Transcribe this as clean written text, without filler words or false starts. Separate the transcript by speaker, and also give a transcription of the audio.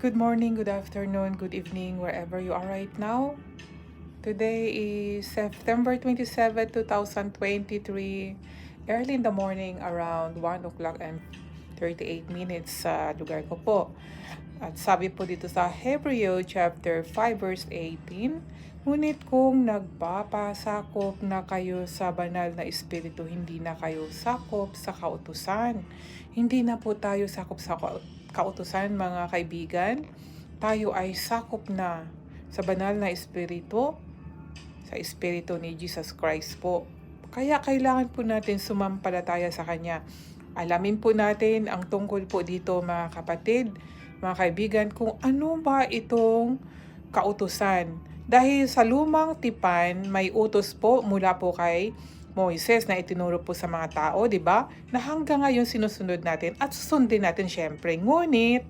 Speaker 1: Good morning, good afternoon, good evening, wherever you are right now. Today is September 27, 2023. Early in the morning, around 1 o'clock and 38 minutes sa lugar ko po. At sabi po dito sa Hebreo chapter 5 verse 18, ngunit kung nagpapasakop na kayo sa banal na espiritu, hindi na kayo sakop sa kautusan. Hindi na po tayo sakop sa kautusan, mga kaibigan. Tayo ay sakop na sa banal na espiritu, sa espiritu ni Jesus Christ po. Kaya kailangan po natin sumampalataya sa Kanya. Alamin po natin ang tungkol po dito, mga kapatid, mga kaibigan, kung ano ba itong kautusan. Dahil sa lumang tipan, may utos po mula po kay Moises na itinuro po sa mga tao, di ba? Na hanggang ngayon sinusunod natin at susundin natin syempre. Ngunit,